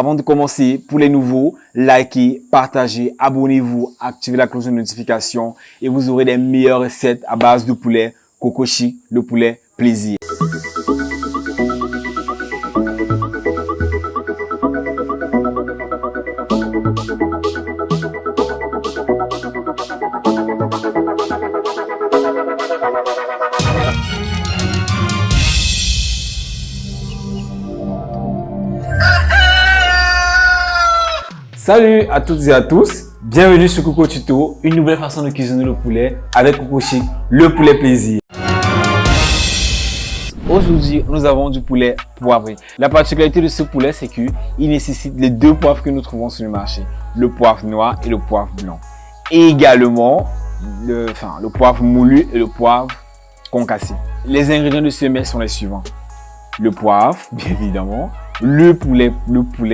Avant de commencer, pour les nouveaux, likez, partagez, abonnez-vous, activez la cloche de notification et vous aurez les meilleures recettes à base de poulet Coco-Chic, le poulet plaisir. Salut à toutes et à tous, bienvenue sur Coco Tuto, une nouvelle façon de cuisiner le poulet avec Coco-Chic, le poulet plaisir. Aujourd'hui, nous avons du poulet poivré. La particularité de ce poulet, c'est qu'il nécessite les deux poivres que nous trouvons sur le marché, le poivre noir et le poivre blanc. Et également, le poivre moulu et le poivre concassé. Les ingrédients de ce mets sont les suivants. Le poivre, bien évidemment, le poulet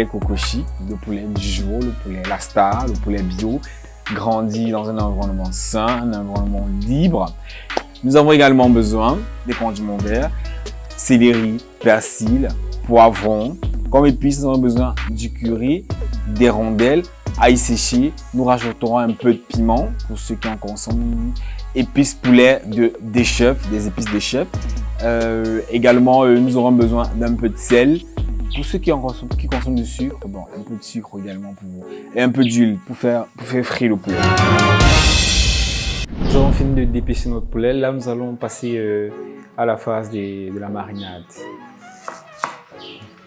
Coco-Chic, le poulet du jour, le poulet La Star, le poulet bio, grandi dans un environnement sain, un environnement libre. Nous avons également besoin des condiments verts, céleri, persil, poivron. Comme épices, nous avons besoin du curry, des rondelles, ail séché. Nous rajouterons un peu de piment pour ceux qui en consomment. Épices poulet des chefs, des épices des chefs. Également, nous aurons besoin d'un peu de sel. Pour ceux qui consomment du sucre, bon, un peu de sucre également pour vous. Et un peu d'huile pour faire frire le poulet. Nous avons fini de d'épicer notre poulet. Là, nous allons passer à la phase de la marinade.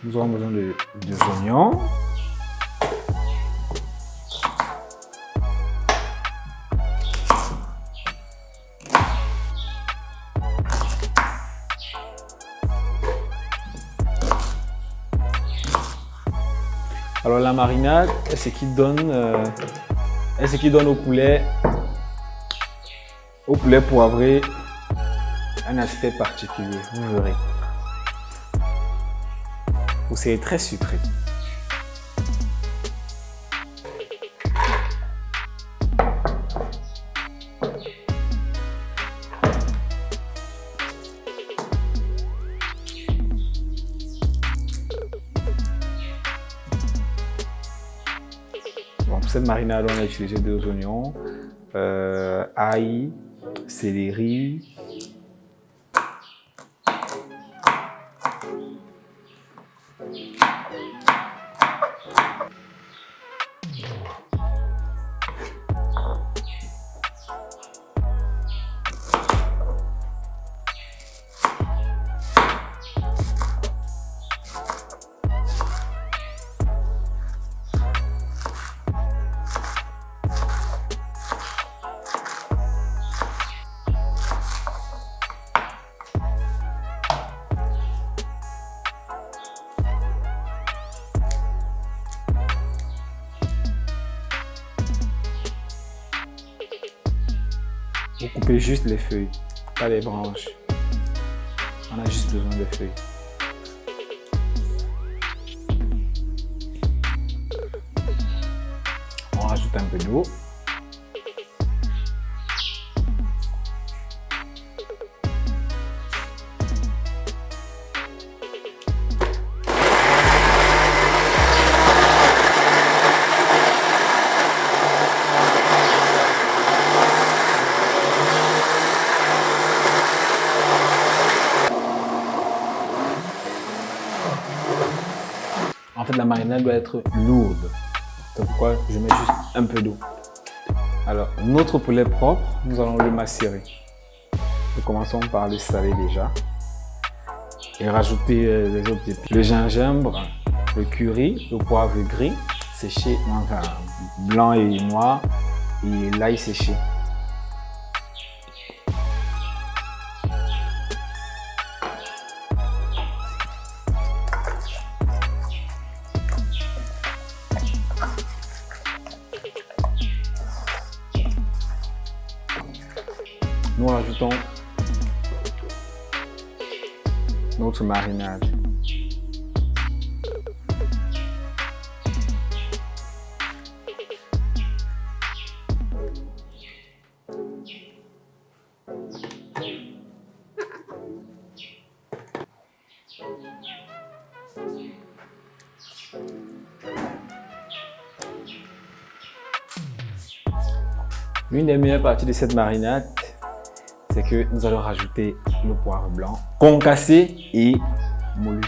Nous aurons besoin de oignons. Alors la marinade est ce qui donne au poulet poivré un aspect particulier, vous verrez. Vous serez très sucré. Bon, pour cette marinade, on a utilisé 2 oignons, ail, céleri, vous coupez juste les feuilles, pas les branches. On a juste besoin des feuilles. On rajoute un peu d'eau. En fait, la marinade doit être lourde. C'est pourquoi je mets juste un peu d'eau. Alors, notre poulet propre, nous allons le macérer. Nous commençons par le saler déjà. Et rajouter les autres épices. Le gingembre, le curry, le poivre gris, séché, enfin, blanc et noir, et l'ail séché. Nous rajoutons notre marinade. L'une des meilleures parties de cette marinade, c'est que nous allons rajouter le poivre blanc concassé et moulu.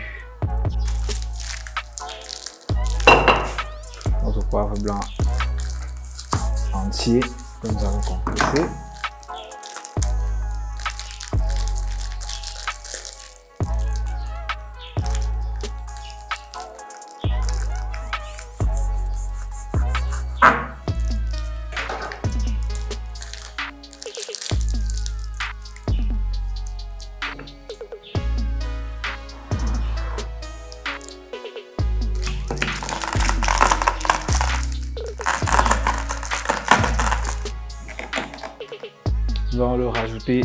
Notre poivre blanc entier que nous allons concasser. Nous allons le rajouter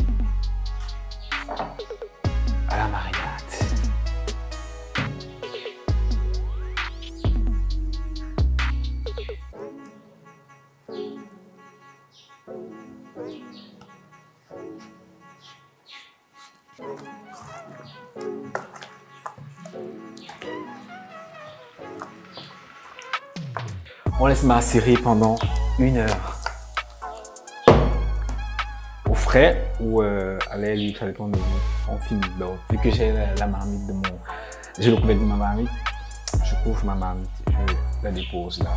à la marinade. On laisse macérer pendant 1 heure. Au frais ou à l'air libre, ça dépend de vous. On finit. Donc, vu que j'ai la marmite de mon... J'ai le couvercle de ma marmite, je couvre ma marmite, je la dépose là.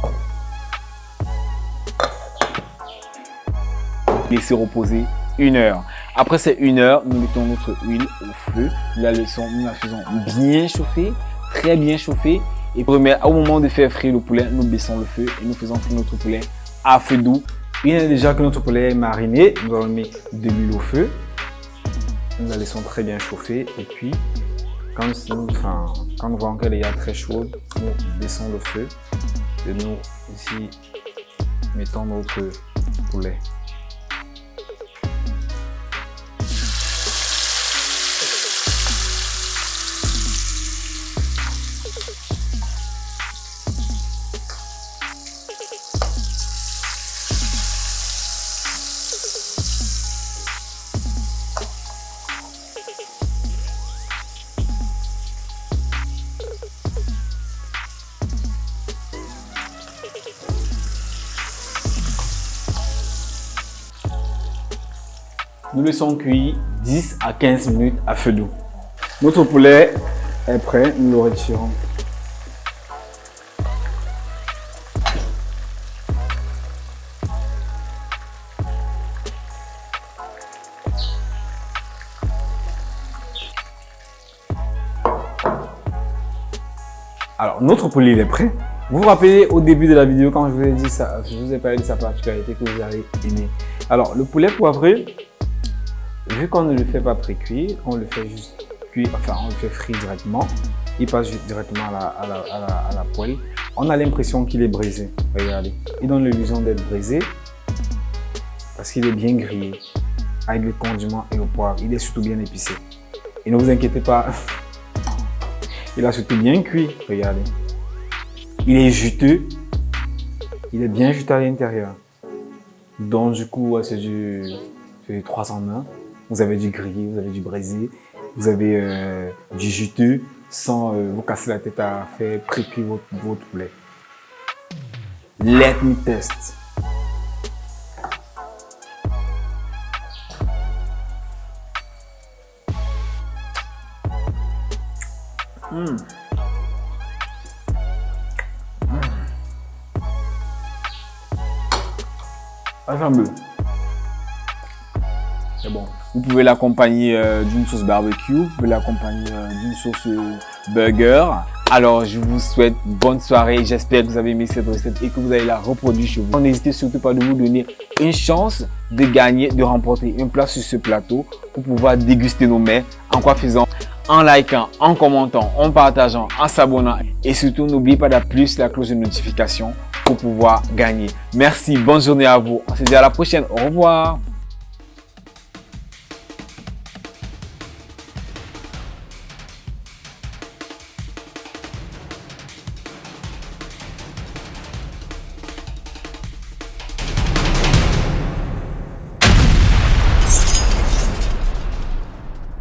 Laisser reposer 1 heure. Après ces 1 heure, nous mettons notre huile au feu. Nous la faisons bien chauffer, très bien chauffer. Et au moment de faire frire le poulet, nous baissons le feu et nous faisons frire notre poulet à feu doux. Déjà que notre poulet est mariné, nous allons mettre de l'huile au feu. Nous la laissons très bien chauffer. Et puis, quand nous voyons qu'elle est très chaude, nous baissons le feu. Et nous, ici, mettons notre poulet. Nous laissons cuire 10 à 15 minutes à feu doux. Notre poulet est prêt, nous le retirons. Alors, notre poulet il est prêt. Vous vous rappelez au début de la vidéo quand je vous ai dit ça, je vous ai parlé de sa particularité que vous allez aimer. Alors, le poulet poivré, vu qu'on ne le fait pas pré-cuire, on le fait juste cuire, enfin on le fait frire directement. Il passe directement à la poêle. On a l'impression qu'il est brisé. Regardez, il donne l'illusion d'être brisé parce qu'il est bien grillé avec le condiment et le poivre. Il est surtout bien épicé. Et ne vous inquiétez pas, il a surtout bien cuit. Regardez, il est juteux. Il est bien juteux à l'intérieur. Donc du coup, c'est du 3 en 1. Vous avez du grillé, vous avez du braisé, vous avez du juteux sans vous casser la tête à faire pré-cuire votre poulet. Let me test. Ensemble. C'est bon. Vous pouvez l'accompagner d'une sauce barbecue, vous pouvez l'accompagner d'une sauce burger. Alors, je vous souhaite bonne soirée. J'espère que vous avez aimé cette recette et que vous allez la reproduire chez vous. N'hésitez surtout pas de vous donner une chance de gagner, de remporter une place sur ce plateau pour pouvoir déguster nos mets. En quoi faisant? En likant, en commentant, en partageant, en s'abonnant. Et surtout, n'oubliez pas d'appuyer sur la cloche de notification pour pouvoir gagner. Merci, bonne journée à vous. On se dit à la prochaine. Au revoir.